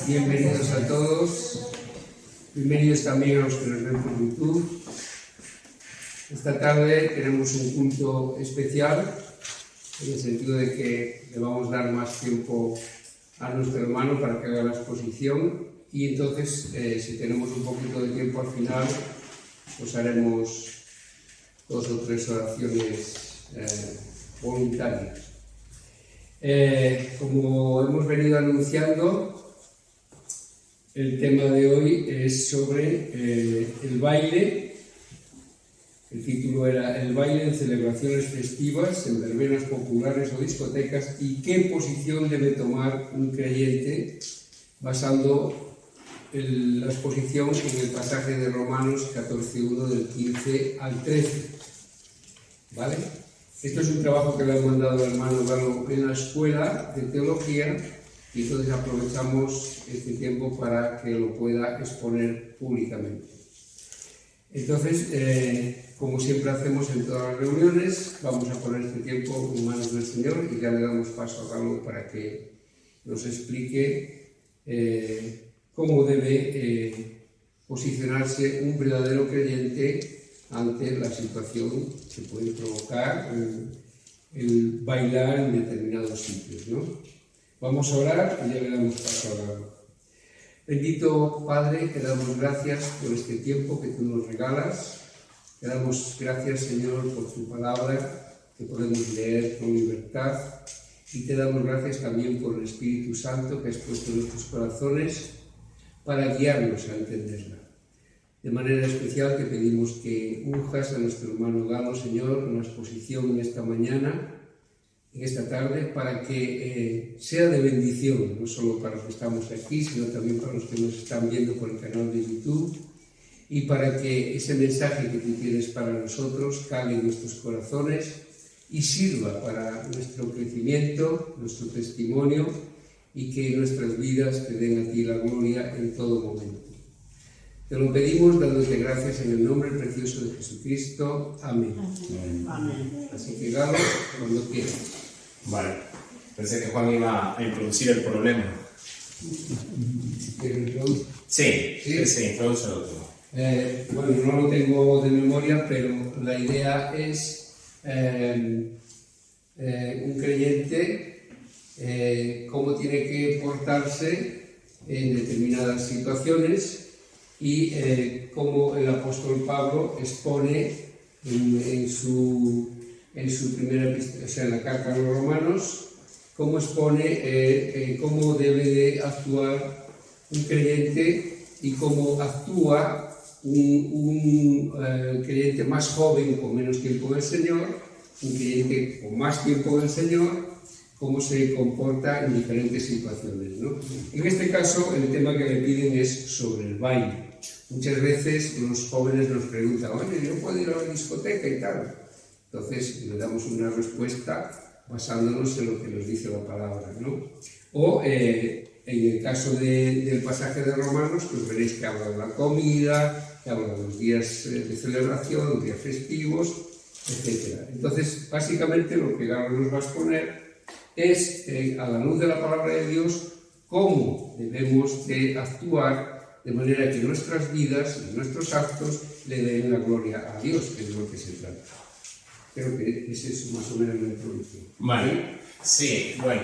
Bienvenidos a todos, bienvenidos también a los que nos ven por YouTube. Esta tarde tenemos un culto especial, en el sentido de que le vamos a dar más tiempo a nuestro hermano para que haga la exposición, y entonces, si tenemos un poquito de tiempo al final, pues haremos 2 o 3 oraciones voluntarias. Como hemos venido anunciando, el tema de hoy es sobre el baile. El título era El baile en celebraciones festivas, en verbenas populares o discotecas, y qué posición debe tomar un creyente, basando la exposición en el pasaje de Romanos 14:1 del 15 al 13. ¿Vale? Esto es un trabajo que le han mandado al hermano Galo en la escuela de teología, y entonces aprovechamos este tiempo para que lo pueda exponer públicamente. Entonces, como siempre hacemos en todas las reuniones, vamos a poner este tiempo en manos del Señor y ya le damos paso a Galo para que nos explique cómo debe posicionarse un verdadero creyente ante la situación que puede provocar el bailar en determinados sitios, ¿no? Vamos a orar y ya le damos paso a Galo. Bendito Padre, te damos gracias por este tiempo que tú nos regalas. Te damos gracias, Señor, por tu palabra, que podemos leer con libertad. Y te damos gracias también por el Espíritu Santo que has puesto en nuestros corazones para guiarnos a entenderla. De manera especial te pedimos que unjas a nuestro hermano Galo, Señor, en la exposición en esta mañana, en esta tarde, para que sea de bendición, no solo para los que estamos aquí, sino también para los que nos están viendo por el canal de YouTube, y para que ese mensaje que tú tienes para nosotros cale en nuestros corazones y sirva para nuestro crecimiento, nuestro testimonio, y que nuestras vidas te den a ti la gloria en todo momento. Te lo pedimos dándote gracias en el nombre precioso de Jesucristo. Amén. Amén. Así que Galo, cuando quieras. Vale, pensé que Juan iba a introducir el problema. Si quieres, introduce. Sí, introduce el tema. Bueno, no lo tengo de memoria, pero la idea es un creyente, cómo tiene que portarse en determinadas situaciones, y cómo el apóstol Pablo expone en su primera epístola, o sea, en la carta a los romanos, cómo expone cómo debe de actuar un creyente y cómo actúa un creyente más joven con menos tiempo del Señor, un creyente con más tiempo del Señor, cómo se comporta en diferentes situaciones, ¿no? En este caso, el tema que le piden es sobre el baile. Muchas veces los jóvenes nos preguntan, oye, ¿yo puedo ir a la discoteca y tal? Entonces le damos una respuesta basándonos en lo que nos dice la palabra, ¿no? O en el caso del pasaje de Romanos, pues veréis que habla de la comida, que habla de los días de celebración, los días festivos, etc. Entonces, básicamente lo que Galo nos va a exponer es, a la luz de la palabra de Dios, cómo debemos de actuar de manera que nuestras vidas y nuestros actos le den la gloria a Dios, que es lo que se trata. Creo que ese es más o menos la introducción. Vale, sí, bueno,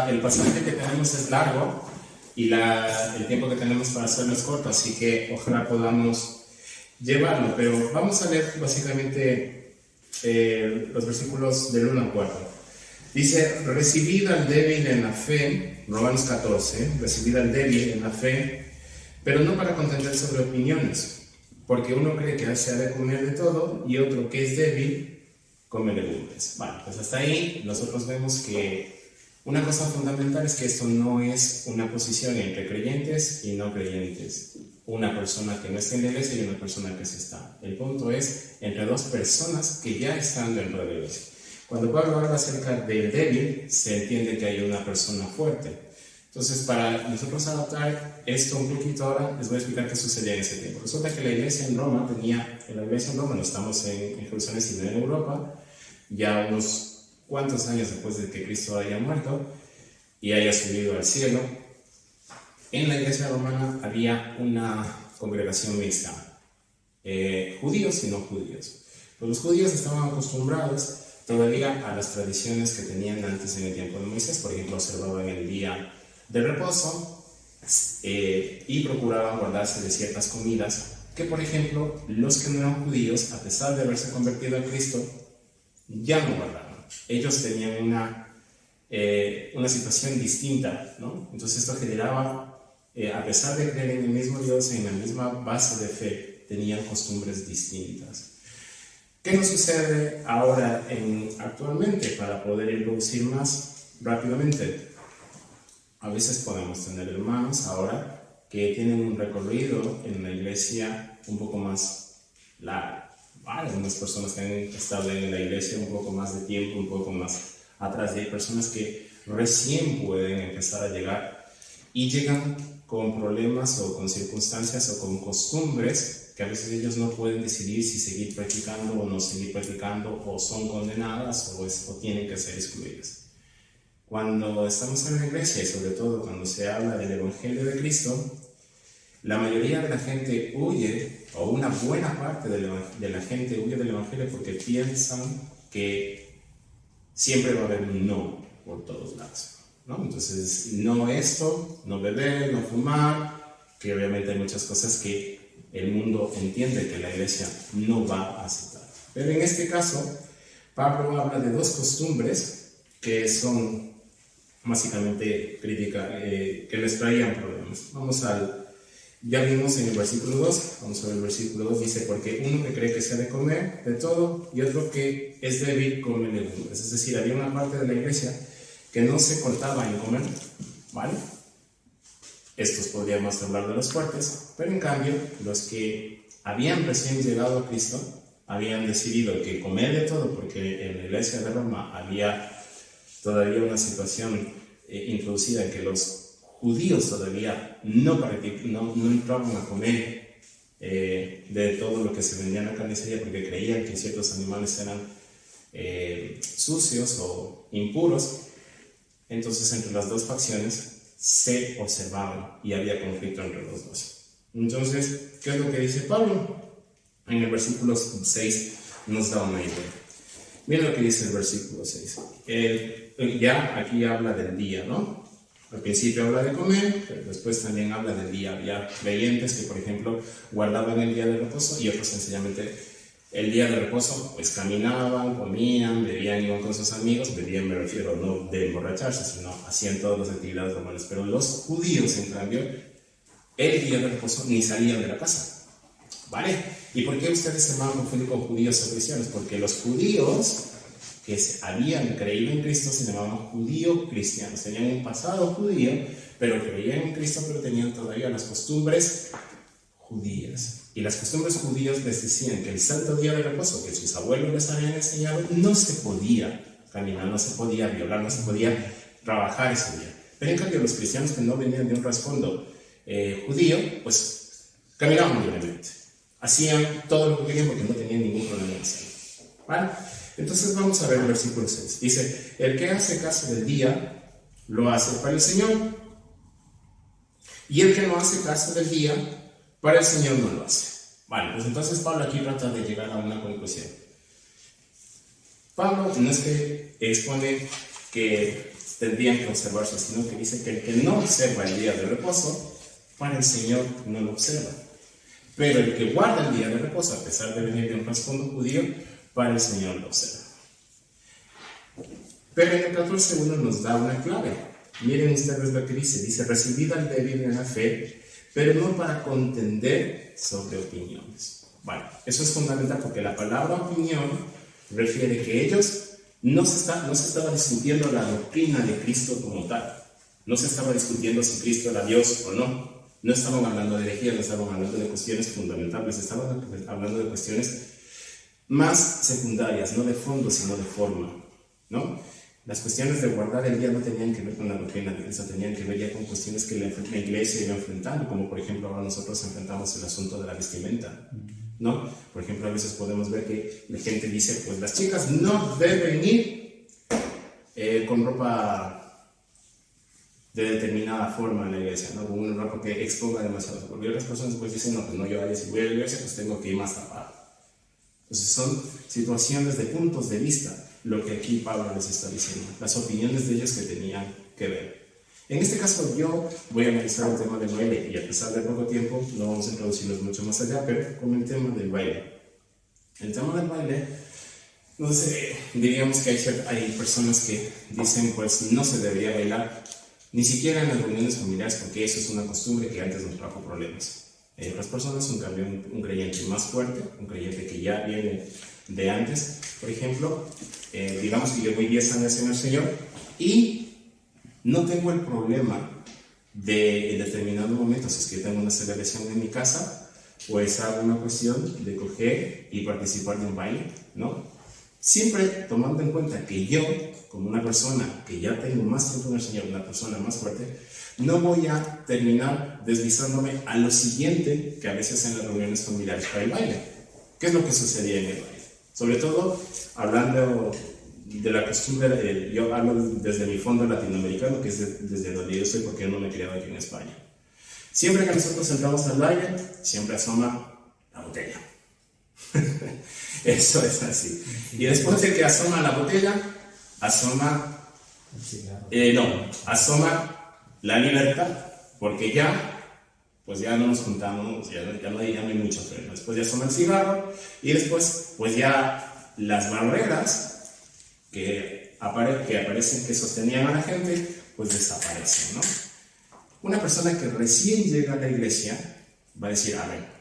el pasaje que tenemos es largo y el tiempo que tenemos para hacerlo es corto, así que ojalá podamos llevarlo, pero vamos a leer básicamente los versículos del 1 al 4. Dice, recibid al débil en la fe, Romanos 14, recibid al débil en la fe, pero no para contender sobre opiniones, porque uno cree que se ha de comer de todo y otro que es débil come legumbres. Vale, pues hasta ahí nosotros vemos que una cosa fundamental es que esto no es una posición entre creyentes y no creyentes, una persona que no está en la iglesia y una persona que sí está. El punto es entre dos personas que ya están dentro de la iglesia. Cuando Pablo habla acerca del débil, se entiende que hay una persona fuerte. Entonces, para nosotros adaptar esto un poquito ahora, les voy a explicar qué sucedía en ese tiempo. Resulta que la iglesia en Roma no estamos en Jerusalén, sino en Europa, ya unos cuantos años después de que Cristo haya muerto y haya subido al cielo. en la iglesia romana había una congregación mixta, judíos y no judíos. Pero los judíos estaban acostumbrados todavía a las tradiciones que tenían antes en el tiempo de Moisés. Por ejemplo, observaban el día de reposo y procuraban guardarse de ciertas comidas que, por ejemplo, los que no eran judíos, a pesar de haberse convertido a Cristo, ya no guardaban. Ellos tenían una situación distinta, ¿no? Entonces esto generaba, a pesar de creer en el mismo Dios, en la misma base de fe, tenían costumbres distintas. ¿Qué nos sucede ahora actualmente? Para poder introducir más rápidamente, a veces podemos tener hermanos ahora que tienen un recorrido en la iglesia un poco más largo. Hay algunas personas que han estado en la iglesia un poco más de tiempo, un poco más atrás, y hay personas que recién pueden empezar a llegar y llegan con problemas o con circunstancias o con costumbres que a veces ellos no pueden decidir si seguir practicando o no seguir practicando, o son condenadas o tienen que ser excluidas. Cuando estamos en la iglesia, y sobre todo cuando se habla del Evangelio de Cristo, la mayoría de la gente huye, o una buena parte de la gente huye del Evangelio porque piensan que siempre va a haber un no por todos lados, ¿no? Entonces, no esto, no beber, no fumar, que obviamente hay muchas cosas que el mundo entiende que la iglesia no va a aceptar. Pero en este caso, Pablo habla de dos costumbres que son básicamente críticas, que les traían problemas. Ya vimos en el versículo 2, vamos a ver el versículo 2, dice: porque uno que cree que se ha de comer de todo y otro que es débil come legumbres. Es decir, había una parte de la iglesia que no se cortaba en comer, ¿vale? Estos podríamos hablar de los fuertes, pero en cambio, los que habían recién llegado a Cristo habían decidido que comer de todo, porque en la iglesia de Roma había todavía una situación introducida en que los judíos todavía no entraban a comer de todo lo que se vendía en la carnicería, porque creían que ciertos animales eran sucios o impuros. Entonces, entre las dos facciones se observaban y había conflicto entre los dos. Entonces, ¿qué es lo que dice Pablo? En el versículo 6 nos da una idea. Mira lo que dice el versículo 6. Ya aquí habla del día, ¿no? Al principio habla de comer, pero después también habla del día. Había creyentes que, por ejemplo, guardaban el día de reposo, y otros sencillamente el día de reposo, pues caminaban, comían, bebían, iban con sus amigos. Bebían, me refiero, no de emborracharse, sino hacían todas las actividades normales. Pero los judíos, en cambio, el día de reposo ni salían de la casa, ¿vale? ¿Y por qué ustedes se van a confundir con judíos o cristianos? Porque los judíos que habían creído en Cristo se llamaban judío-cristianos. Tenían un pasado judío, pero creían en Cristo, pero tenían todavía las costumbres judías. Y las costumbres judías les decían que el santo día de reposo que sus abuelos les habían enseñado, no se podía caminar, no se podía violar, no se podía trabajar ese día. Pero en cambio, los cristianos que no venían de un trasfondo judío, pues caminaban libremente. Hacían todo lo que querían porque no tenían ningún problema en hacerlo, ¿vale? Entonces vamos a ver el versículo 6. Dice: el que hace caso del día, lo hace para el Señor. Y el que no hace caso del día, para el Señor no lo hace. Vale, pues entonces Pablo aquí trata de llegar a una conclusión. Pablo no es que expone que tendrían que observarse, sino que dice que el que no observa el día de reposo, para el Señor no lo observa. Pero el que guarda el día de reposo, a pesar de venir de un trasfondo judío, para el Señor lo observa. Pero en el 14:1 nos da una clave. Miren ustedes lo que dice: recibid al débil en la fe, pero no para contender sobre opiniones. Vale, eso es fundamental, porque la palabra opinión refiere que ellos no se estaba discutiendo la doctrina de Cristo como tal. No se estaba discutiendo si Cristo era Dios o no. No estaban hablando de herejía, no estaban hablando de cuestiones fundamentales, estaban hablando de cuestiones más secundarias, no de fondo, sino de forma, ¿no? Las cuestiones de guardar el día no tenían que ver con la doctrina de Cristo, tenían que ver ya con cuestiones que la iglesia iba enfrentando, como por ejemplo ahora nosotros enfrentamos el asunto de la vestimenta, ¿no? Por ejemplo, a veces podemos ver que la gente dice: pues las chicas no deben ir con ropa de determinada forma en la iglesia, ¿no? Con un ropa que exponga demasiado. Porque otras personas pues dicen, no, pues no, yo si voy a la iglesia pues tengo que ir más tapado. Entonces son situaciones de puntos de vista lo que aquí Pablo les está diciendo, las opiniones de ellos que tenían que ver. En este caso yo voy a analizar el tema del baile y a pesar de poco tiempo no vamos a introducirnos mucho más allá, pero con el tema del baile. El tema del baile, no sé, diríamos que hay personas que dicen pues no se debería bailar ni siquiera en las reuniones familiares porque eso es una costumbre que antes nos trajo problemas. Hay otras personas, en cambio, un creyente más fuerte, un creyente que ya viene de antes, por ejemplo, digamos que yo voy 10 años en el Señor y no tengo el problema de en determinado momento, si es que tengo una celebración en mi casa, pues hago una cuestión de coger y participar de un baile, ¿no? Siempre tomando en cuenta que yo, como una persona que ya tengo más tiempo en el Señor, una persona más fuerte, no voy a terminar deslizándome a lo siguiente que a veces en las reuniones familiares para el baile. ¿Qué es lo que sucedía en el baile? Sobre todo, hablando de la costumbre, yo hablo desde mi fondo latinoamericano, que es desde donde yo soy, porque yo no me he criado aquí en España. Siempre que nosotros entramos al baile, siempre asoma la botella. Eso es así. Y después de que asoma la botella, asoma la libertad, porque pues ya no nos juntamos, ya no hay mucho freno. Después ya asoma el cigarro y después pues ya las barreras que aparecen, que sostenían a la gente, pues desaparecen, ¿no? Una persona que recién llega a la iglesia va a decir, a ver,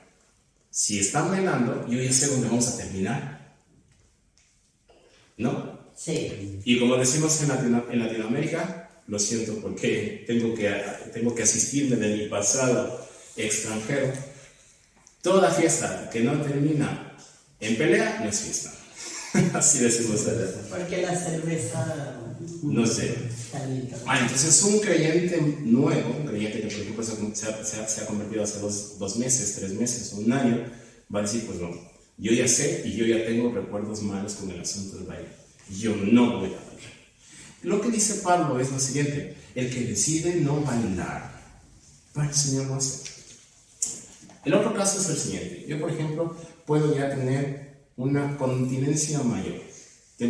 si están bailando, yo ya sé dónde vamos a terminar, ¿no? Sí. Y como decimos en Latinoamérica, lo siento porque tengo que asistirme de mi pasado extranjero, toda fiesta que no termina en pelea no es fiesta. Así decimos allá. Porque la cerveza... No sé. Entonces un creyente nuevo, un creyente que por ejemplo se ha convertido hace 2 meses, 3 meses o un año, va a decir, pues no, yo ya sé y yo ya tengo recuerdos malos con el asunto del baile. Yo no voy a bailar. Lo que dice Pablo es lo siguiente, el que decide no bailar, para el Señor no hace. El otro caso es el siguiente, yo por ejemplo puedo ya tener una continencia mayor.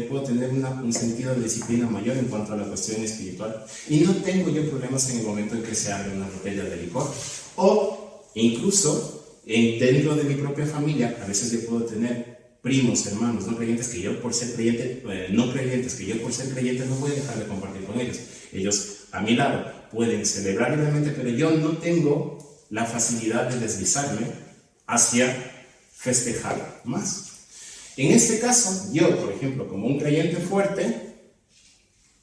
Puedo tener un sentido de disciplina mayor en cuanto a la cuestión espiritual y no tengo yo problemas en el momento en que se abre una botella de licor o incluso dentro de mi propia familia a veces yo puedo tener primos, hermanos, no creyentes que yo por ser creyente no voy a dejar de compartir con ellos. Ellos a mi lado pueden celebrar libremente, pero yo no tengo la facilidad de deslizarme hacia festejar más. En este caso, yo, por ejemplo, como un creyente fuerte,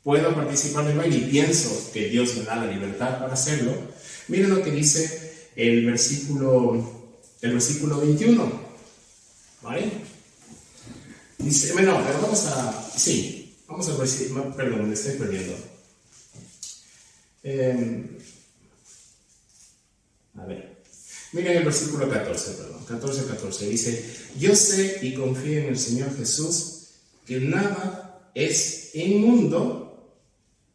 puedo participar del baile y pienso que Dios me da la libertad para hacerlo. Miren lo que dice el versículo 21. ¿Vale? Dice, bueno, pero vamos al versículo, perdón, me estoy perdiendo. A ver. Miren el versículo 14, dice, yo sé y confío en el Señor Jesús que nada es inmundo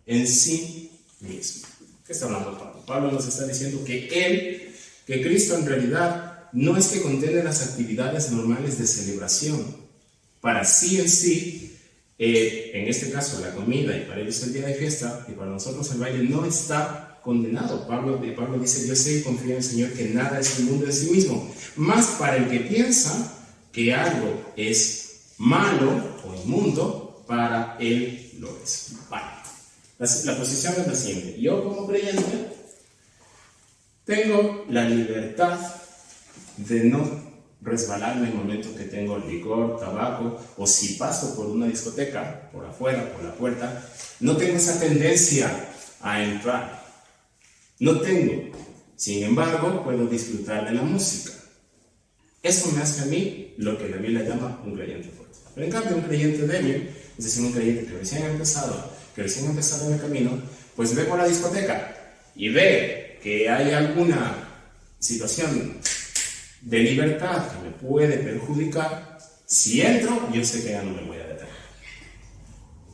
en sí mismo. ¿Qué está hablando Pablo? Pablo nos está diciendo que Cristo en realidad no es que condene las actividades normales de celebración. Para sí en sí, en este caso la comida y para ellos el día de fiesta y para nosotros el baile no está condenado. Pablo dice, yo sé y confío en el Señor que nada es inmundo en sí mismo. Más para el que piensa que algo es malo o inmundo, para él lo es. Vale. La posición es la siguiente. Yo como creyente tengo la libertad de no resbalarme en el momento que tengo licor, tabaco, o si paso por una discoteca, por afuera, por la puerta, no tengo esa tendencia a entrar. No tengo. Sin embargo, puedo disfrutar de la música. Eso me hace a mí lo que la Biblia llama un creyente fuerte. Pero en cambio, un creyente débil, es decir, un creyente que recién ha empezado en el camino, pues ve por la discoteca y ve que hay alguna situación de libertad que me puede perjudicar. Si entro, yo sé que ya no me voy a detener.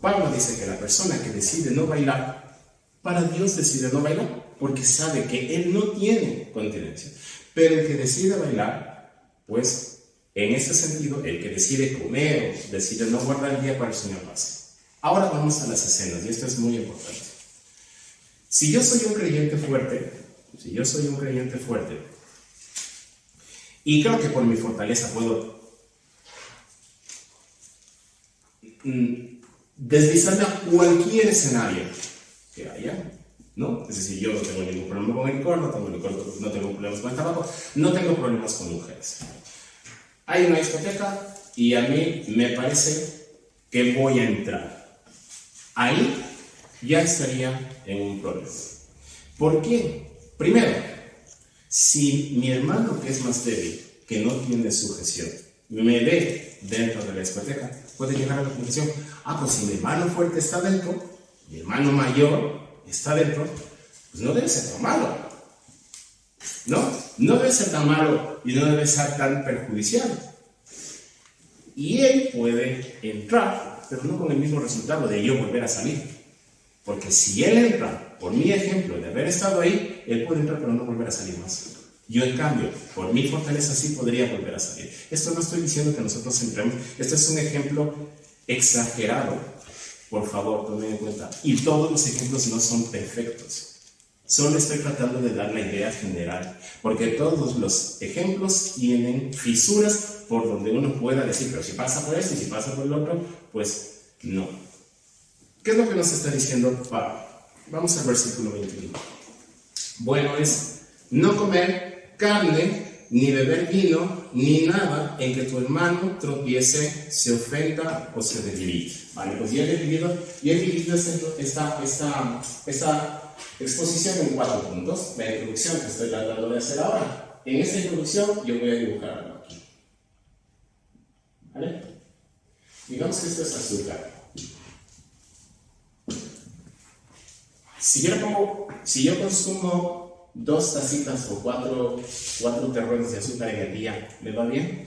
Pablo dice que la persona que decide no bailar Para Dios decide no bailar, porque sabe que Él no tiene continencia. Pero el que decide bailar, pues en ese sentido, el que decide comer o decide no guardar el día para el Señor lo hace. Ahora vamos a las escenas, y esto es muy importante. Si yo soy un creyente fuerte, y creo que por mi fortaleza puedo deslizarme a cualquier escenario que haya, ¿no? Es decir, yo no tengo ningún problema con el licor, no tengo problemas con el tabaco, no tengo problemas con mujeres. Hay una discoteca y a mí me parece que voy a entrar. Ahí ya estaría en un problema. ¿Por qué? Primero, si mi hermano que es más débil, que no tiene sujeción, me ve dentro de la discoteca, puede llegar a la conclusión, pues si mi hermano fuerte está dentro, mi hermano mayor está dentro, pues no debe ser tan malo. No debe ser tan malo y no debe ser tan perjudicial. Y él puede entrar, pero no con el mismo resultado de yo volver a salir. Porque si él entra, por mi ejemplo de haber estado ahí, él puede entrar pero no volver a salir más. Yo, en cambio, por mi fortaleza sí podría volver a salir. Esto no estoy diciendo que nosotros entremos. Este es un ejemplo exagerado. Por favor, tomen en cuenta. Y todos los ejemplos no son perfectos. Solo estoy tratando de dar la idea general. Porque todos los ejemplos tienen fisuras por donde uno pueda decir, pero si pasa por esto y si pasa por el otro, pues no. ¿Qué es lo que nos está diciendo Pablo? Vamos al versículo 21. Bueno es no comer carne, ni beber vino, ni nada en que tu hermano tropiece, se ofenda o se debilite. Vale, pues ya he dividido esta exposición en 4 puntos. La introducción que estoy tratando de hacer ahora. En esta introducción yo voy a dibujar algo aquí. ¿Vale? Digamos que esto es azúcar. Si yo consumo 2 tacitas o 4 terrones de azúcar en el día, ¿me va bien?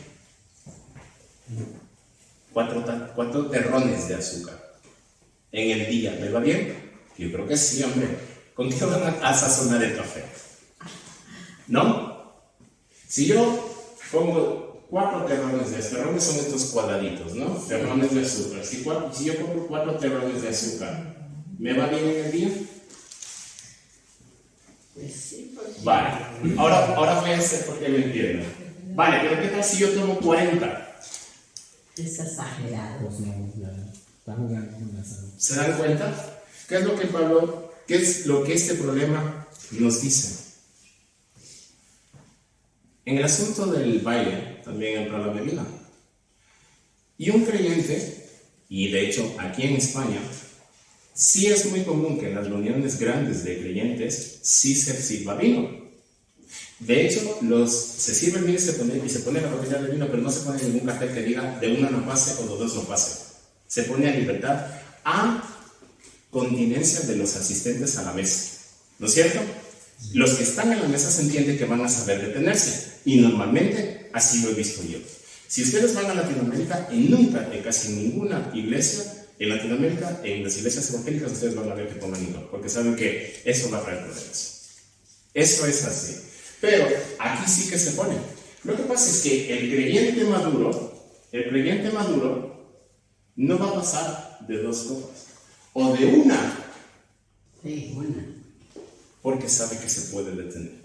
4 terrones de azúcar en el día, ¿me va bien? Yo creo que sí, hombre. ¿Con qué van a sazonar el café? ¿No? Si yo pongo 4 terrones de azúcar, terrones son estos cuadraditos, ¿no? Terrones de azúcar. Si yo pongo 4 terrones de azúcar, ¿me va bien en el día? Pues sí, porque... Vale, ahora voy a hacer porque lo entiendo. Vale, pero ¿qué tal si yo tomo 40? Es exagerado. Está jugando con la salud. ¿Se dan cuenta? ¿Qué es lo que este problema nos dice? En el asunto del baile también entra la bebida. Y un creyente, y de hecho aquí en España, sí es muy común que en las reuniones grandes de creyentes sí se sirva vino. De hecho, se sirve el vino y se pone la botella de vino, pero no se pone ningún cartel que diga de una no pase o de dos no pase. Se pone a libertad, a continencia de los asistentes a la mesa. ¿No es cierto? Los que están en la mesa se entiende que van a saber detenerse. Y normalmente así lo he visto yo. Si ustedes van a Latinoamérica, nunca, en casi ninguna iglesia, en Latinoamérica, en las iglesias evangélicas, ustedes van a ver que toman licor, porque saben que eso va a traer problemas. Eso es así. Pero aquí sí que se pone. Lo que pasa es que el creyente maduro no va a pasar de 2 copas, o de una, Sí, una. porque sabe que se puede detener.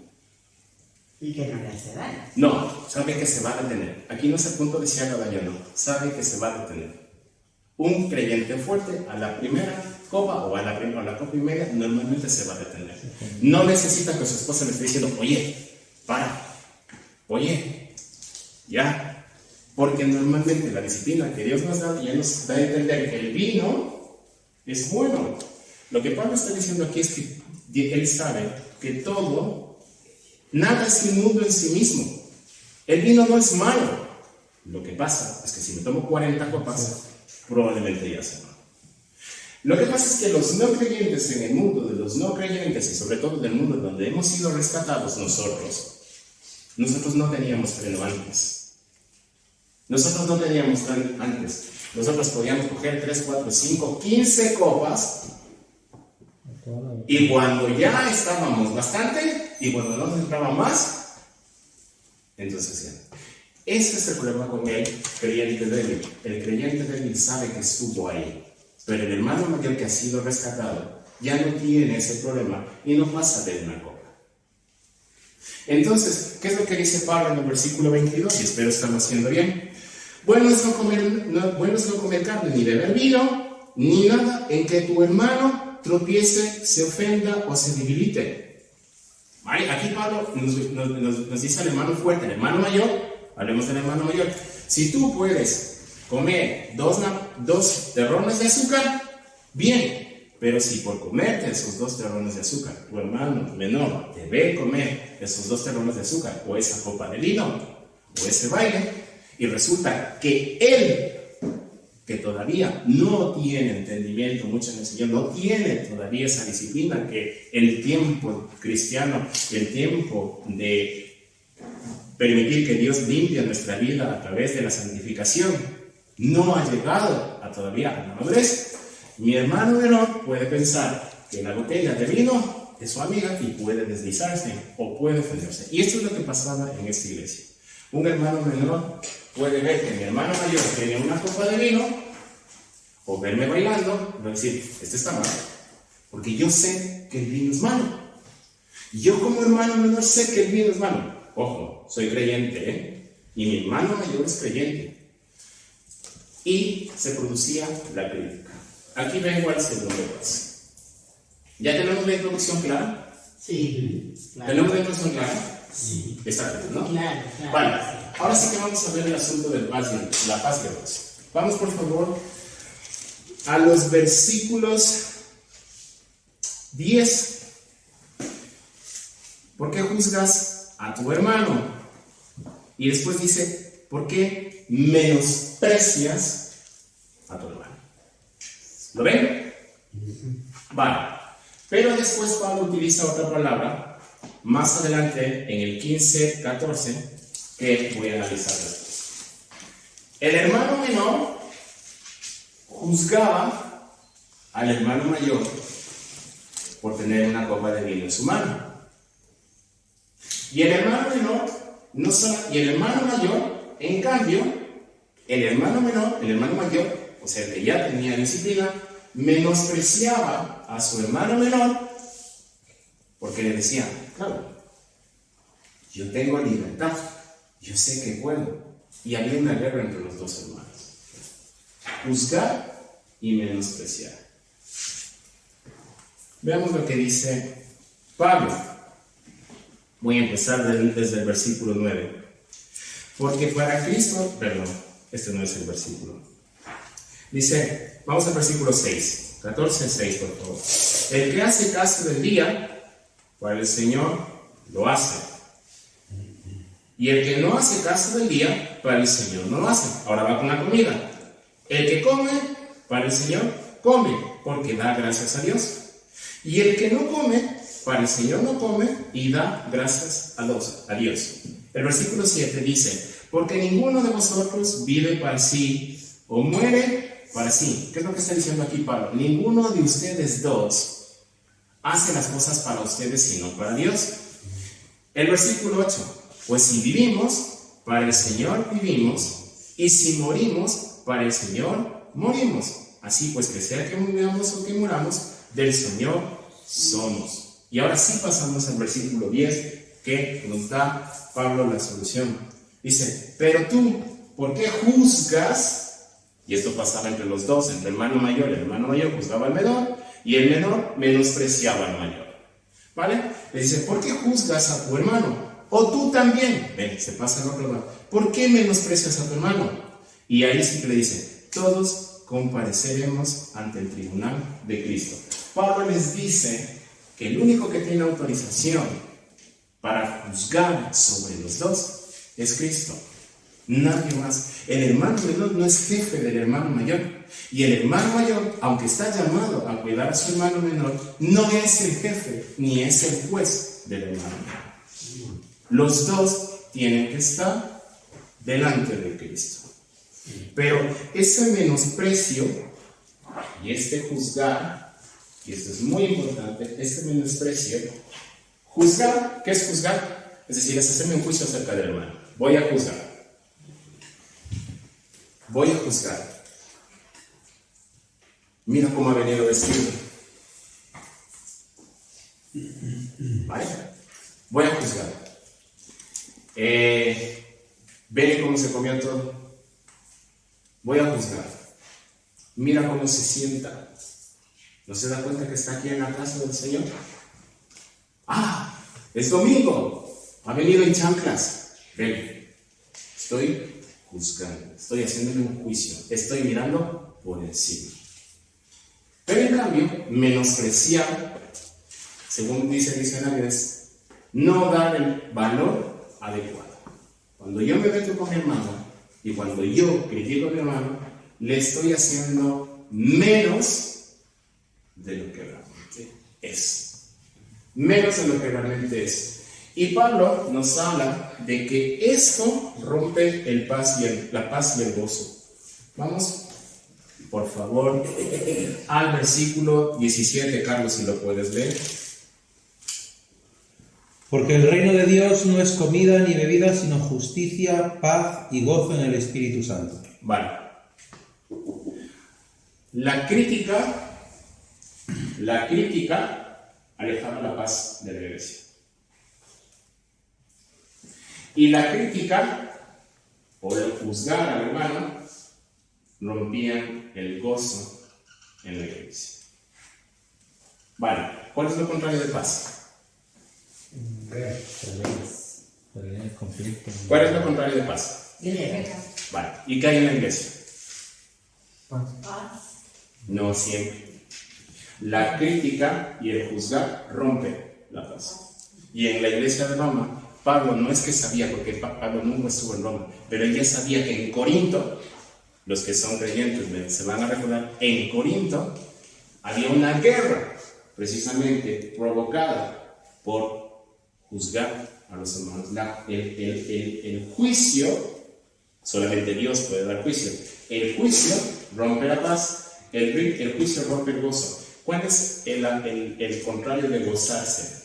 Y que no le hace daño. No, sabe que se va a detener. Aquí no es el punto de si haga daño, no. Sabe que se va a detener. Un creyente fuerte a la primera copa o a la copa y media normalmente se va a detener. No necesita que su esposa le esté diciendo, oye, para, oye, ya. Porque normalmente la disciplina que Dios nos da ya nos da a entender que el vino es bueno. Lo que Pablo está diciendo aquí es que él sabe que nada es inmundo en sí mismo. El vino no es malo. Lo que pasa es que si me tomo 40 copas, probablemente ya sea malo. Lo que pasa es que los no creyentes en el mundo de los no creyentes y sobre todo del mundo donde hemos sido rescatados nosotros no teníamos freno antes. Nosotros no teníamos freno antes. Nosotros podíamos coger 3, 4, 5, 15 copas Y cuando ya estábamos bastante, y cuando no nos entraba más, entonces ya. Ese es el problema con el creyente débil. El creyente débil sabe que estuvo ahí, pero el hermano mayor que ha sido rescatado ya no tiene ese problema y no pasa de una copa. Entonces, ¿qué es lo que dice Pablo en el versículo 22? Y espero estarlo haciendo bien. Bueno es no comer carne, ni beber vino, ni nada en que tu hermano tropiece, se ofenda o se debilite. ¿Vale? Aquí Pablo nos dice al hermano fuerte, al hermano mayor, hablemos del hermano mayor. Si tú puedes comer dos terrones de azúcar, bien. Pero si por comerte esos 2 terrones de azúcar, tu hermano menor te ve comer esos 2 terrones de azúcar, o esa copa de vino, o ese baile, y resulta que él, que todavía no tiene entendimiento mucho en el Señor, no tiene todavía esa disciplina que el tiempo cristiano, el tiempo de permitir que Dios limpie nuestra vida a través de la santificación, no ha llegado a todavía a la madurez. Mi hermano menor puede pensar que la botella de vino es su amiga y puede deslizarse o puede ofenderse. Y esto es lo que pasaba en esta iglesia. Un hermano menor puede ver que mi hermano mayor tiene una copa de vino o verme bailando y va a decir, este está mal, porque yo sé que el vino es malo. Yo como hermano menor sé que el vino es malo. Ojo, soy creyente, ¿eh? Y mi hermano mayor es creyente. Y se producía la crítica. Aquí vengo al segundo paso. ¿Ya tenemos la introducción clara? Sí, claro. ¿Tenemos la introducción clara? Sí. Está claro, ¿no? Claro. Vale, ahora sí que vamos a ver el asunto de la paz de Dios. Vamos, por favor, a los versículos 10. ¿Por qué juzgas a tu hermano? Y después dice, ¿por qué menosprecias a tu hermano? ¿Lo ven? Vale. Pero después Pablo utiliza otra palabra más adelante en el 15-14 que voy a analizar después. El hermano menor juzgaba al hermano mayor por tener una copa de vino en su mano. Y el hermano menor, y el hermano mayor, en cambio, el hermano mayor, o sea, el que ya tenía disciplina, menospreciaba a su hermano menor porque le decía, claro, yo tengo libertad, yo sé que puedo, y había una guerra entre los dos hermanos. Juzgar y menospreciar. Veamos lo que dice Pablo. Voy a empezar desde el versículo 9. Porque para Cristo, perdón, este no es el versículo. Dice, vamos al versículo 6. 14:6, por favor. El que hace caso del día, para el Señor lo hace. Y el que no hace caso del día, para el Señor no lo hace. Ahora va con la comida. El que come, para el Señor come, porque da gracias a Dios. Y el que no come, para el Señor no come y da gracias a Dios. El versículo 7 dice, porque ninguno de vosotros vive para sí o muere para sí. ¿Qué es lo que está diciendo aquí Pablo? Ninguno de ustedes dos hace las cosas para ustedes sino para Dios. El versículo 8, pues si vivimos, para el Señor vivimos, y si morimos, para el Señor morimos. Así pues, que sea que muramos o que muramos, del Señor somos. Y ahora sí pasamos al versículo 10, que nos da Pablo la solución. Dice, pero tú, ¿por qué juzgas? Y esto pasaba entre los dos, entre el hermano mayor juzgaba al menor, y el menor menospreciaba al mayor. ¿Vale? Le dice, ¿por qué juzgas a tu hermano? O tú también. Ven, se pasa al otro lado. ¿Por qué menosprecias a tu hermano? Y ahí sí que le dice, todos compareceremos ante el tribunal de Cristo. Pablo les dice que el único que tiene autorización para juzgar sobre los dos es Cristo. Nadie más. El hermano menor no es jefe del hermano mayor. Y el hermano mayor, aunque está llamado a cuidar a su hermano menor, no es el jefe ni es el juez del hermano menor. Los dos tienen que estar delante de Cristo. Pero ese menosprecio y este juzgar y esto es muy importante, este menosprecio, juzgar, ¿qué es juzgar? Es decir, es hacerme un juicio acerca del hermano. Voy a juzgar. Voy a juzgar. Mira cómo ha venido vestido. ¿Vale? Voy a juzgar. Ve cómo se comió todo. Voy a juzgar. Mira cómo se sienta. ¿No se da cuenta que está aquí en la casa del Señor? ¡Ah! ¡Es domingo! Ha venido en chanclas. Ven. Estoy juzgando. Estoy haciéndole un juicio. Estoy mirando por encima. Pero en cambio, menospreciar, según dice el diccionario, es no dar el valor adecuado. Cuando yo me meto con mi hermano y cuando yo critico a mi hermano, le estoy haciendo menos de lo que realmente es. Menos de lo que realmente es. Y Pablo nos habla de que esto rompe la paz y el gozo. Vamos, por favor, al versículo 17, Carlos, si lo puedes leer. Porque el reino de Dios no es comida ni bebida, sino justicia, paz y gozo en el Espíritu Santo. Vale. La crítica alejaba la paz de la iglesia. Y la crítica, o el juzgar al hermano, rompían el gozo en la iglesia. Vale, ¿cuál es lo contrario de paz? Peleas, conflicto. ¿Cuál es lo contrario de paz? Guerra. Vale, ¿y qué hay en la iglesia? Paz. No siempre. La crítica y el juzgar rompen la paz. Y en la iglesia de Roma, Pablo no es que sabía, porque Pablo nunca estuvo en Roma, pero él ya sabía que en Corinto, los que son creyentes se van a recordar, en Corinto había una guerra precisamente provocada por juzgar a los hermanos. El juicio, solamente Dios puede dar juicio. El juicio rompe la paz, el juicio rompe el gozo. ¿Cuál es el contrario de gozarse?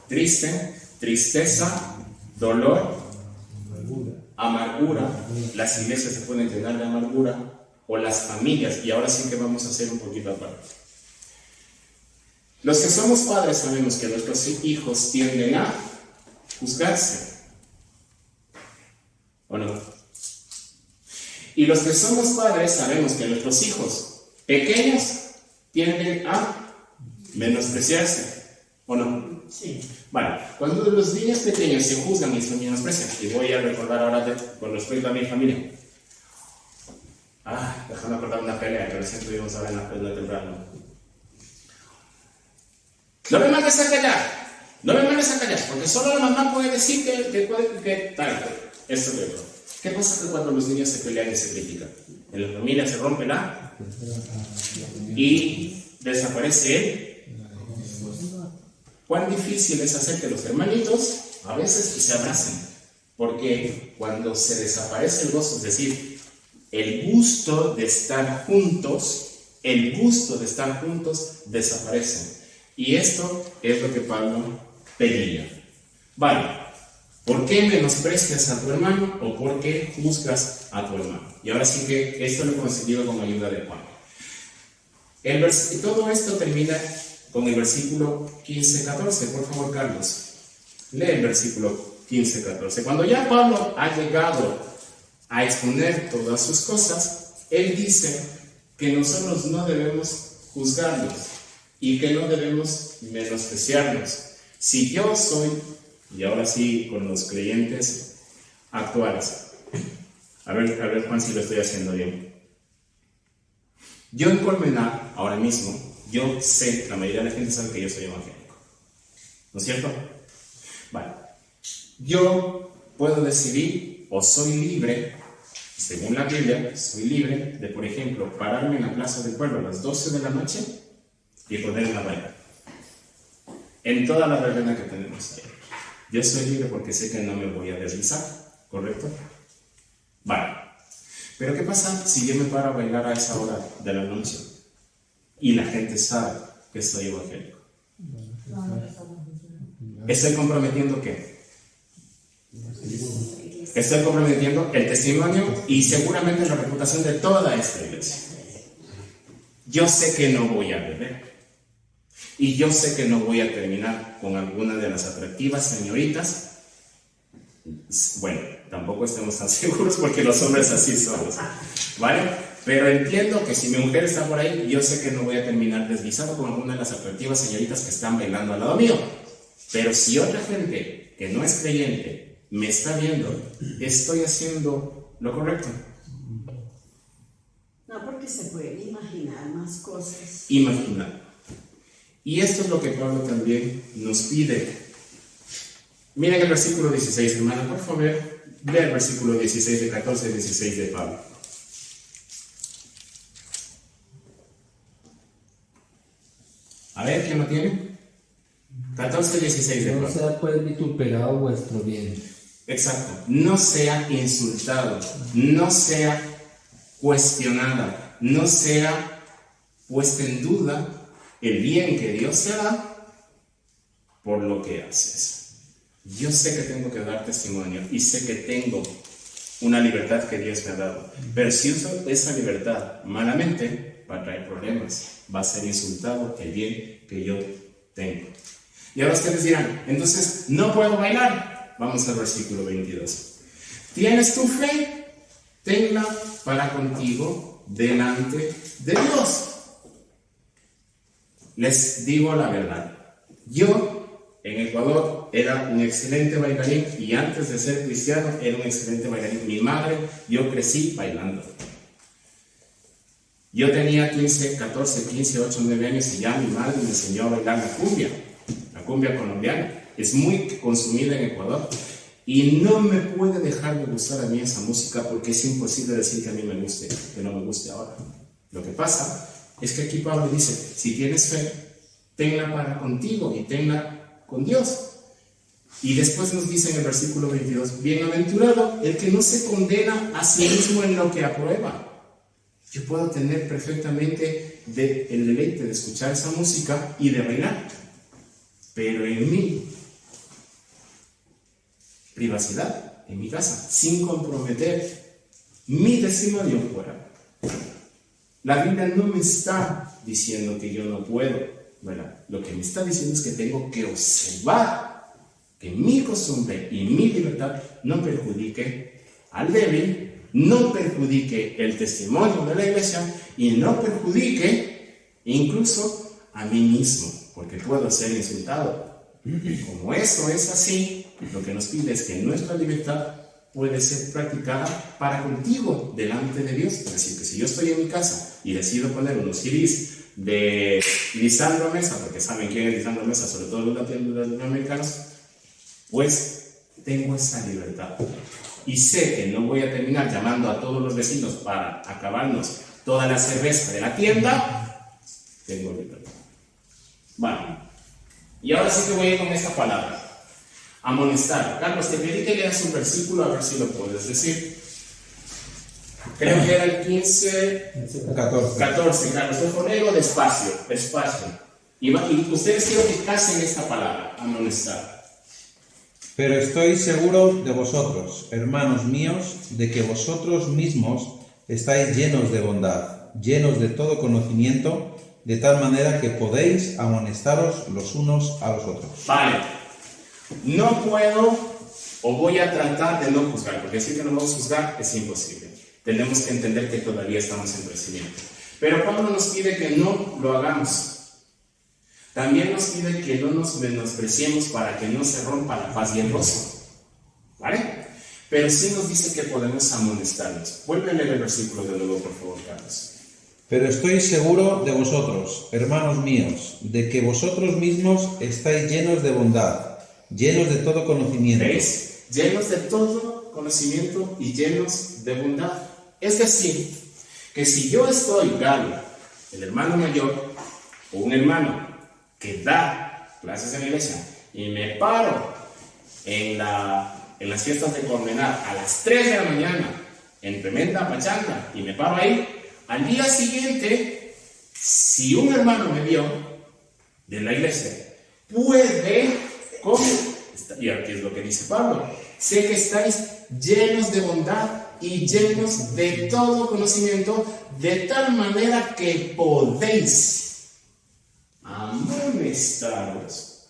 Triste, tristeza, dolor, amargura. Las iglesias se pueden llenar de amargura, o las familias, y ahora sí que vamos a hacer un poquito aparte. Los que somos padres sabemos que nuestros hijos tienden a juzgarse, ¿o no? Y los que somos padres sabemos que nuestros hijos pequeños tienden a menospreciarse, ¿o no? Sí. Vale, cuando los niños pequeños se juzgan y se menosprecian, y voy a recordar ahora con respecto a mi familia. Déjame acordar una pelea que recién tuvimos ahora en la temprana. No me mandes a callar, no me mandes a callar, porque solo la mamá puede decir que tal, esto y otro. ¿Qué pasa cuando los niños se pelean y se critican? En la familia se rompe y desaparece él. ¿Cuán difícil es hacer que los hermanitos a veces se abracen? Porque cuando se desaparece el gozo, es decir, el gusto de estar juntos desaparece. Y esto es lo que Pablo pedía. Vale, ¿por qué menosprecias a tu hermano o por qué juzgas a tu hermano? Y ahora sí que esto lo he conseguido con ayuda de Juan. Todo esto termina con el versículo 15-14. Por favor, Carlos, lee el versículo 15-14. Cuando ya Pablo ha llegado a exponer todas sus cosas, él dice que nosotros no debemos juzgarlos y que no debemos menospreciarlos. Si yo soy, y ahora sí con los creyentes actuales, a ver Juan si lo estoy haciendo bien. Yo en Colmenar, ahora mismo, yo sé, la mayoría de la gente sabe que yo soy evangélico, ¿no es cierto? Vale, yo puedo decidir, o soy libre, según la Biblia, soy libre de, por ejemplo, pararme en la plaza del pueblo a las 12 de la noche y poner una bailar. En toda la verbena que tenemos ahí. Yo soy libre porque sé que no me voy a deslizar, ¿correcto? Vale. Pero ¿qué pasa si yo me paro a bailar a esa hora de la noche y la gente sabe que soy evangélico? ¿Estoy comprometiendo qué? Estoy comprometiendo el testimonio y seguramente la reputación de toda esta iglesia. Yo sé que no voy a beber. Y yo sé que no voy a terminar con alguna de las atractivas señoritas. Bueno, tampoco estemos tan seguros porque los hombres así somos, ¿vale? Pero entiendo que si mi mujer está por ahí, yo sé que no voy a terminar deslizado con alguna de las atractivas señoritas que están bailando al lado mío. Pero si otra gente que no es creyente me está viendo, estoy haciendo lo correcto. No, porque se pueden imaginar más cosas. Imaginar. Y esto es lo que Pablo también nos pide. Miren el versículo 16, hermana, por favor, vea el versículo 16 de 14 y 16 de Pablo. A ver, ¿quién lo tiene? 14 y 16 de No Pablo. sea pues vituperado vuestro bien. Exacto. No sea insultado, no sea cuestionada, no sea puesta en duda el bien que Dios te da por lo que haces. Yo sé que tengo que dar testimonio y sé que tengo una libertad que Dios me ha dado, pero si uso esa libertad malamente, va a traer problemas, va a ser insultado el bien que yo tengo. Y ahora ustedes dirán, entonces no puedo bailar. Vamos al versículo 22. ¿Tienes tu fe? Tenla para contigo delante de Dios. Les digo la verdad. Yo en Ecuador era un excelente bailarín y antes de ser cristiano era un excelente bailarín. Mi madre, yo crecí bailando. Yo tenía 14, 15, 8, 9 años y ya mi madre me enseñó a bailar la cumbia colombiana. Es muy consumida en Ecuador y no me puede dejar de gustar a mí esa música porque es imposible decir que a mí me guste, que no me guste ahora. Lo que pasa es que aquí Pablo dice, si tienes fe, tenla para contigo y tenla con Dios. Y después nos dice en el versículo 22, bienaventurado el que no se condena a sí mismo en lo que aprueba. Yo puedo tener perfectamente el deleite de escuchar esa música y de bailar, pero en mi privacidad, en mi casa, sin comprometer mi testimonio fuera. La Biblia no me está diciendo que yo no puedo, ¿verdad? Lo que me está diciendo es que tengo que observar que mi costumbre y mi libertad no perjudique al débil, no perjudique el testimonio de la iglesia y no perjudique incluso a mí mismo, porque puedo ser insultado. Como esto es así, lo que nos pide es que nuestra libertad puede ser practicada para contigo delante de Dios. Es decir, que si yo estoy en mi casa y decido poner unos CDs de Lisandro Mesa, porque saben quién es Lisandro Mesa, sobre todo los latinoamericanos, pues tengo esa libertad. Y sé que no voy a terminar llamando a todos los vecinos para acabarnos toda la cerveza de la tienda. Tengo libertad. Bueno, y ahora sí que voy a ir con esta palabra. Amonestar. Carlos, te pedí que leas un versículo a ver si lo puedes decir. Creo que era el 14, Carlos. Por favor, despacio. Y ustedes quiero que casen esta palabra, amonestar. Pero estoy seguro de vosotros, hermanos míos, de que vosotros mismos estáis llenos de bondad, llenos de todo conocimiento, de tal manera que podéis amonestaros los unos a los otros. Vale. No puedo o voy a tratar de no juzgar, porque decir que no vamos a juzgar es imposible. Tenemos que entender que todavía estamos en crecimiento. Pero Pablo nos pide que no lo hagamos. También nos pide que no nos menospreciemos para que no se rompa la paz y el gozo. ¿Vale? Pero sí nos dice que podemos amonestarnos. Vuelve a leer el versículo de nuevo, por favor, Carlos. Pero estoy seguro de vosotros, hermanos míos, de que vosotros mismos estáis llenos de bondad, llenos de todo conocimiento. ¿Veis? Llenos de todo conocimiento y llenos de bondad. Es decir, que si yo estoy, Galo, el hermano mayor, o un hermano que da clases en la iglesia, y me paro en las fiestas de Colmenar a las 3 de la mañana en tremenda pachanga y me paro ahí, al día siguiente, si un hermano me vio de la iglesia, puede, ¿cómo? Y aquí es lo que dice Pablo, sé que estáis llenos de bondad y llenos de todo conocimiento, de tal manera que podéis amonestaros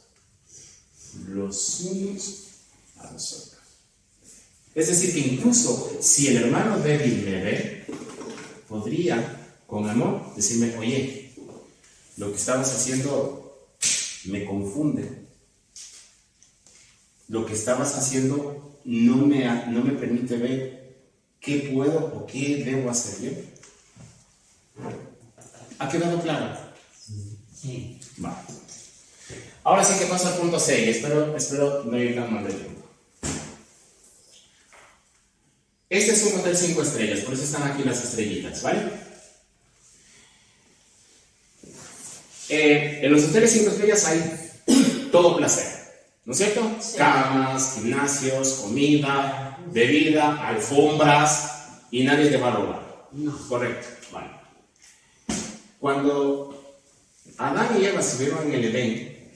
los unos a los otros. Es decir, que incluso si el hermano débil me ve, podría con amor decirme, oye, lo que estabas haciendo me confunde. Lo que estabas haciendo no me permite ver qué puedo o qué debo hacer yo. ¿Ha quedado claro? Sí. Va. Ahora sí que paso al punto 6. Espero no ir tan mal de tiempo. Este es un hotel 5 estrellas, por eso están aquí las estrellitas, ¿vale? En los hoteles 5 estrellas hay todo placer, ¿no es cierto? Sí. Camas, gimnasios, comida, bebida, alfombras, y nadie te va a robar. No. Correcto, vale. Cuando Adán y Eva se vieron en el Edén,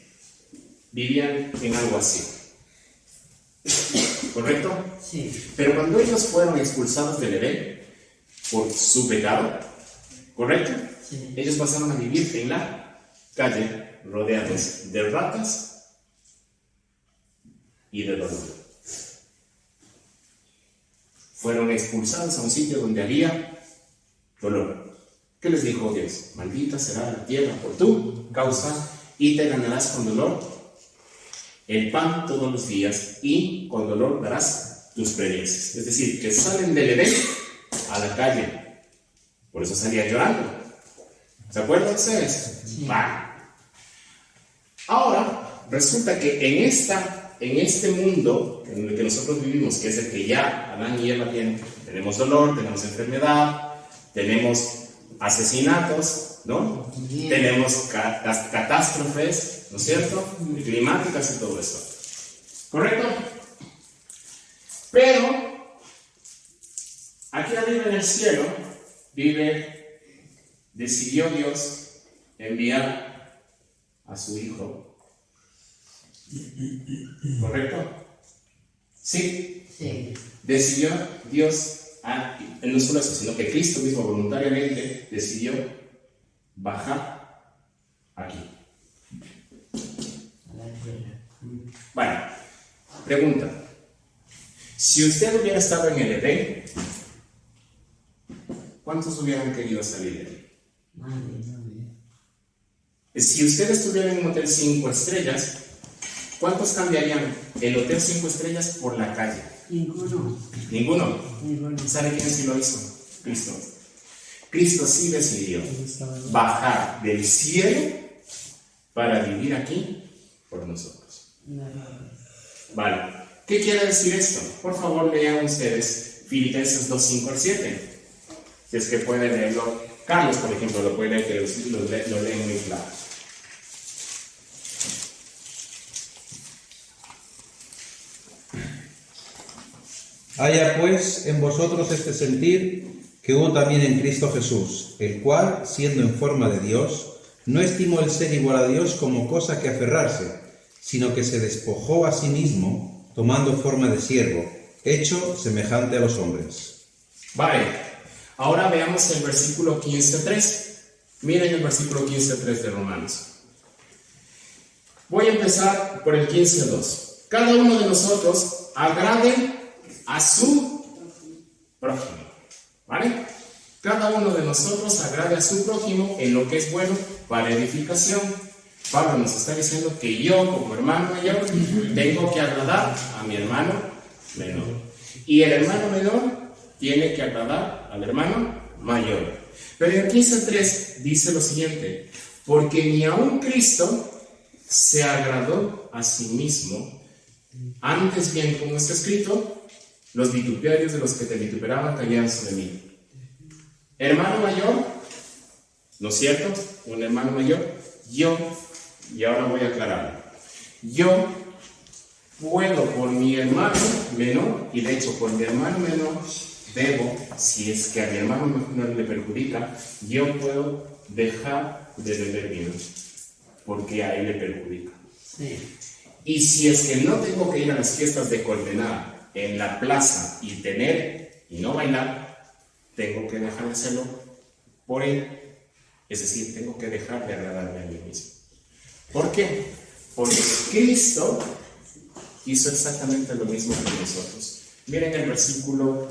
vivían en algo así. ¿Correcto? Sí. Pero cuando ellos fueron expulsados del Edén por su pecado, ¿correcto? Sí. Ellos pasaron a vivir en la calle, rodeados de ratas y de dolor. Fueron expulsados a un sitio donde había dolor. ¿Qué les dijo Dios? Maldita será la tierra por tu causa y te ganarás con dolor el pan todos los días y con dolor darás tus preñeces. Es decir, que salen del Edén a la calle. Por eso salían llorando. ¿Se acuerdan ustedes? Sí. Vale. Ahora, resulta que en este mundo en el que nosotros vivimos, que es el que ya Adán y Eva tienen, tenemos dolor, tenemos enfermedad, tenemos asesinatos, ¿no? Bien. Tenemos catástrofes, ¿no es cierto? Climáticas y todo eso. ¿Correcto? Pero, aquí arriba en el cielo, decidió Dios enviar a su Hijo. ¿Correcto? Sí. Sí. Decidió Dios, no solo eso, sino que Cristo mismo voluntariamente decidió bajar aquí. A la tierra. Bueno, pregunta. Si usted hubiera estado en el Edén, ¿cuántos hubieran querido salir de ahí? Nadie. Si usted estuviera en un hotel 5 estrellas, ¿cuántos cambiarían el hotel 5 estrellas por la calle? Ninguno. Ninguno. Ninguno. ¿Sabe quién sí lo hizo? Cristo. Cristo sí decidió bajar del cielo para vivir aquí por nosotros. No. Vale. ¿Qué quiere decir esto? Por favor, lean ustedes Filipenses 2, 5 al 7. Si es que pueden leerlo. Carlos, por ejemplo, lo puede leer, que lo lee muy claro. Haya pues en vosotros este sentir que hubo también en Cristo Jesús, el cual, siendo en forma de Dios, no estimó el ser igual a Dios como cosa que aferrarse, sino que se despojó a sí mismo, tomando forma de siervo, hecho semejante a los hombres. Vale, ahora veamos el versículo 15.3. Miren el versículo 15.3 de Romanos. Voy a empezar por el 15.2. Cada uno de nosotros agrade a su prójimo. ¿Vale? Cada uno de nosotros agrade a su prójimo en lo que es bueno para edificación. Pablo nos está diciendo que yo, como hermano mayor, tengo que agradar a mi hermano menor. Y el hermano menor tiene que agradar al hermano mayor. Pero en el 15.3 dice lo siguiente: porque ni aun Cristo se agradó a sí mismo, antes bien, como está escrito, los vituperios de los que te vituperaban caían sobre mí. Hermano mayor, ¿no es cierto? Un hermano mayor, yo, y ahora voy a aclararlo, yo puedo por mi hermano menor, y de hecho por mi hermano menor, debo, si es que a mi hermano menor le perjudica, yo puedo dejar de beber vino, porque a él le perjudica. Sí. Y si es que no tengo que ir a las fiestas de Colmenar en la plaza y no bailar, tengo que dejar de hacerlo por él. Es decir, tengo que dejar de agradarme a mí mismo. ¿Por qué? Porque Cristo hizo exactamente lo mismo que nosotros. Miren el versículo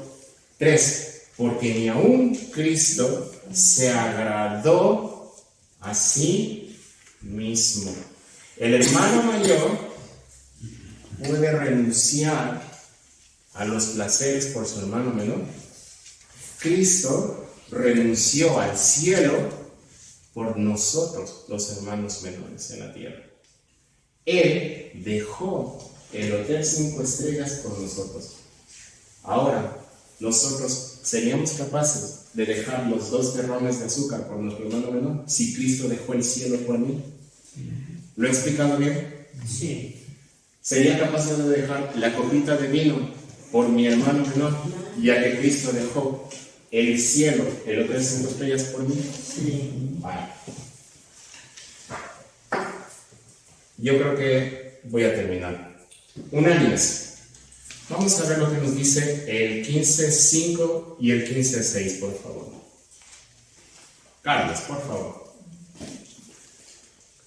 3. Porque ni aun Cristo se agradó a sí mismo. El hermano mayor puede renunciar a los placeres por su hermano menor. Cristo renunció al cielo por nosotros, los hermanos menores en la tierra. Él dejó el hotel 5 estrellas por nosotros. Ahora, nosotros seríamos capaces de dejar los 2 terrones de azúcar por nuestro hermano menor si Cristo dejó el cielo por mí. ¿Lo he explicado bien? Sí. ¿Sería capaz de dejar la copita de vino por mi hermano menor, ya que Cristo dejó el cielo, el hotel 5 estrellas por mí? Sí. Vale. Yo creo que voy a terminar. Unánimes. Vamos a ver lo que nos dice el 15.5 y el 15.6, por favor. Carlos, por favor.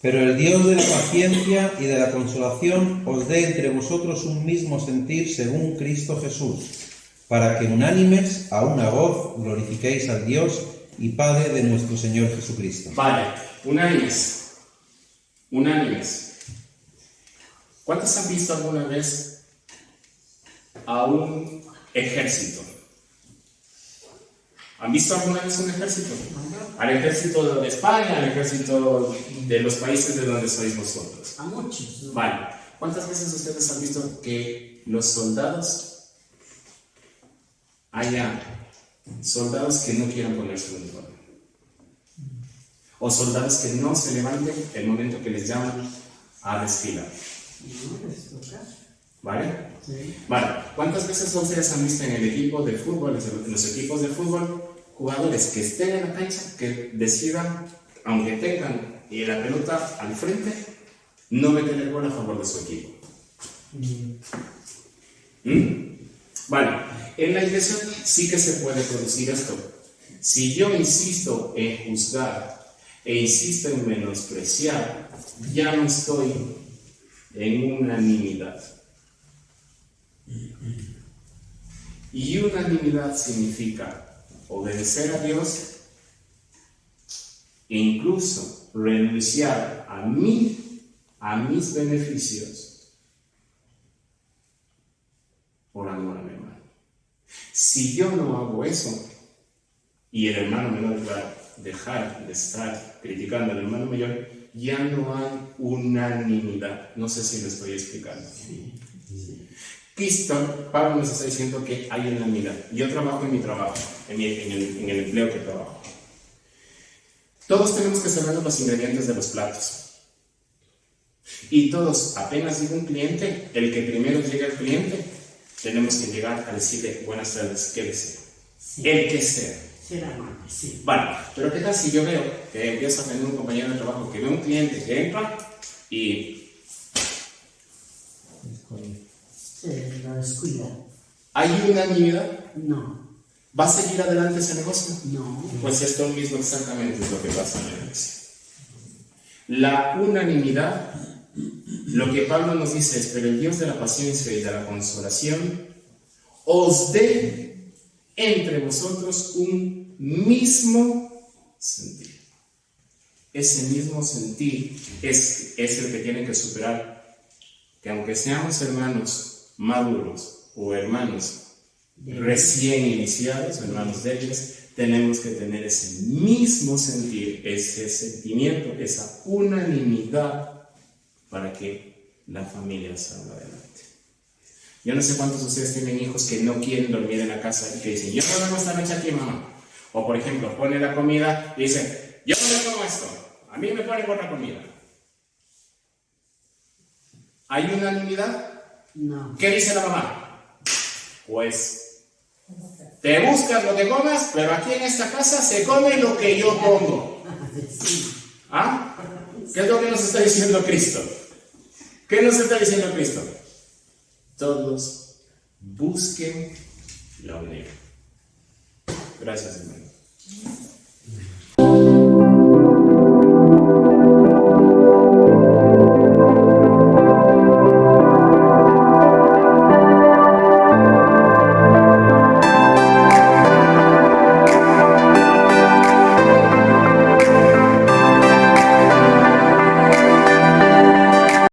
Pero el Dios de la paciencia y de la consolación os dé entre vosotros un mismo sentir según Cristo Jesús, para que unánimes a una voz glorifiquéis al Dios y Padre de nuestro Señor Jesucristo. Vale, unánimes. Unánimes. ¿Cuántos han visto alguna vez a un ejército? ¿Han visto alguna vez un ejército? Al ejército de España, al ejército de los países de donde sois vosotros. A muchos, ¿no? Vale. ¿Cuántas veces ustedes han visto que los soldados haya soldados que no quieran ponerse un uniforme? O soldados que no se levanten el momento que les llaman a desfilar. No les toca. ¿Vale? Sí. Vale. ¿Cuántas veces ustedes han visto en el equipo de fútbol, en los equipos de fútbol, jugadores que estén en la cancha, que decidan, aunque tengan la pelota al frente, no meter el gol a favor de su equipo? Vale. En la iglesia sí que se puede producir esto. Si yo insisto en juzgar e insisto en menospreciar, ya no estoy en unanimidad. Y unanimidad significa obedecer a Dios e incluso renunciar a mis beneficios por amor a mi hermano. Si yo no hago eso y el hermano menor va a dejar de estar criticando al hermano mayor, ya no hay unanimidad. No sé si lo estoy explicando. Cristo, Pablo nos está diciendo que hay unanimidad. Yo trabajo en mi trabajo, en el empleo que trabajo. Todos tenemos que saber los ingredientes de los platos. Y todos, apenas llega un cliente, el que primero llega al cliente, tenemos que llegar a decirle buenas tardes, ¿qué desea? Sí. El que sea. Ser amable, sí. Vale, pero ¿qué tal si yo veo que empiezo a tener un compañero de trabajo que ve un cliente que entra y Se lo descuida. hay unanimidad? No. ¿Va a seguir adelante ese negocio? No. Pues esto mismo exactamente es lo que pasa en la iglesia. La unanimidad, lo que Pablo nos dice es, pero el Dios de la paciencia y de la consolación os dé entre vosotros un mismo sentir. Ese mismo sentir es el que tiene que superar, que aunque seamos hermanos maduros o hermanos recién iniciados, hermanos débiles, tenemos que tener ese mismo sentir, ese sentimiento, esa unanimidad para que la familia salga adelante. Yo no sé cuántos de ustedes tienen hijos que no quieren dormir en la casa y que dicen, yo no duermo esta noche aquí, mamá. O por ejemplo, pone la comida y dice, yo no como esto, a mí me ponen otra comida. ¿Hay unanimidad? No. ¿Qué dice la mamá? Pues Te buscas lo que comas, pero aquí en esta casa se come lo que yo pongo. Sí. ¿Ah? ¿Qué es lo que nos está diciendo Cristo? ¿Qué nos está diciendo Cristo? Todos busquen la unión. Gracias, hermano.